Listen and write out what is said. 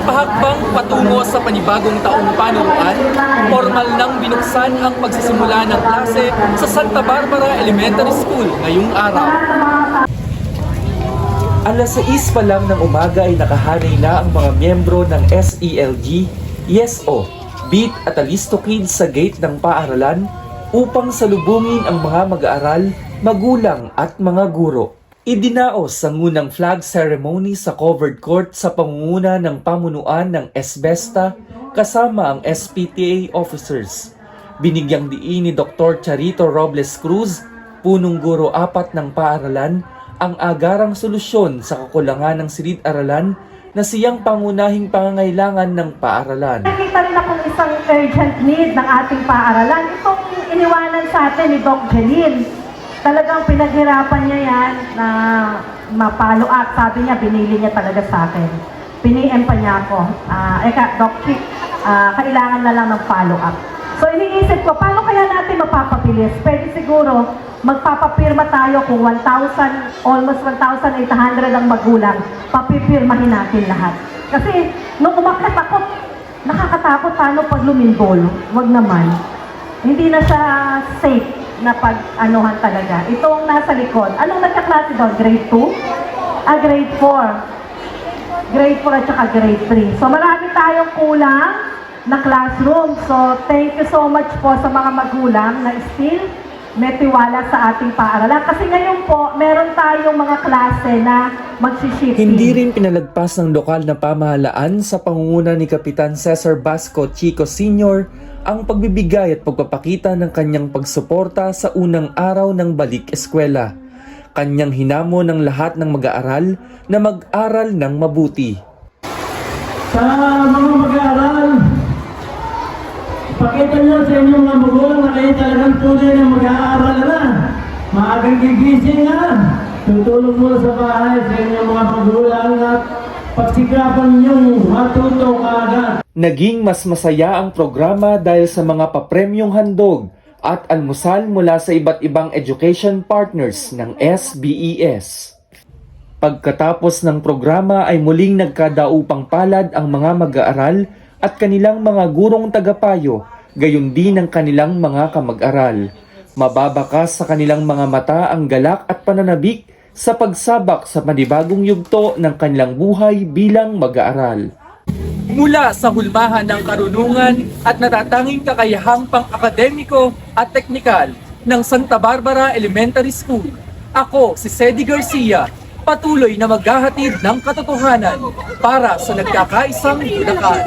pahakbang patungo sa panibagong taong panuruan, formal nang binuksan ang pagsisimula ng klase sa Santa Barbara Elementary School ngayong araw. Alas 6 pa lang ng umaga ay nakahanay na ang mga miyembro ng SELG, YESO, BEAT at Alisto Kids sa gate ng paaralan upang salubungin ang mga mag-aaral, magulang at mga guro. Idinaos ang unang flag ceremony sa covered court sa pangunguna ng pamunuan ng SBESTA kasama ang SPTA officers. Binigyang diin ni Dr. Charito Robles Cruz, punong guro 4 ng paaralan, ang agarang solusyon sa kakulangan ng silid-aralan na siyang pangunahing pangangailangan ng paaralan. Nakita rin akong isang urgent need ng ating paaralan. Itong iniwanan sa atin ni Doc Janine. Talagang pinaghirapan niya yan na mapalo up. Sabi niya, binili niya talaga sa akin. Piniem pa niya ako. Doc Chick, kailangan na lang ng follow up. So iniisip ko, paano kaya natin mapapabilis? Pwede siguro magpapapirma tayo kung 1,000, almost 1,800 ang magulang, papipirmahin natin lahat. Kasi nung umakyat ako, nakakatakot paano pag lumindol. Wag naman. Hindi na siya safe na pag-anuhan talaga. Itong nasa likod, anong nagkaklase doon? Grade 2? Grade 4. Grade 4 at saka grade 3. So marami tayong kulang na classroom. So thank you so much po sa mga magulang na still may tiwala sa ating paaralan. Kasi ngayon po, meron tayong mga klase na magsishifting. Hindi rin pinalagpas ng lokal na pamahalaan sa pangunguna ni Kapitan Cesar Basco Chico Sr. ang pagbibigay at pagpapakita ng kanyang pagsuporta sa unang araw ng balik eskwela. Kanyang hinamo ng lahat ng mag-aaral na mag-aral ng mabuti. Sa mga mag-aaral, pakita niyo sa inyong mga magulang na kayo talagang tunay na mag-aaral na. Maagang gigising na. Tutulong muna sa bahay sa inyong mga magulang at pagsikapan niyong matuto kaagad. Naging mas masaya ang programa dahil sa mga papremyong handog at almusal mula sa iba't ibang education partners ng SBES. Pagkatapos ng programa ay muling nagkadaupang palad ang mga mag-aaral at kanilang mga gurong tagapayo, gayon din ang kanilang mga kamag-aral. Mababakas sa kanilang mga mata ang galak at pananabik sa pagsabak sa panibagong yugto ng kanilang buhay bilang mag-aaral. Mula sa hulmahan ng karunungan at natatanging kakayahang pang-akademiko at teknikal ng Santa Barbara Elementary School, ako si Cedi Garcia, patuloy na maghahatid ng katotohanan para sa nagkakaisang Bulacan.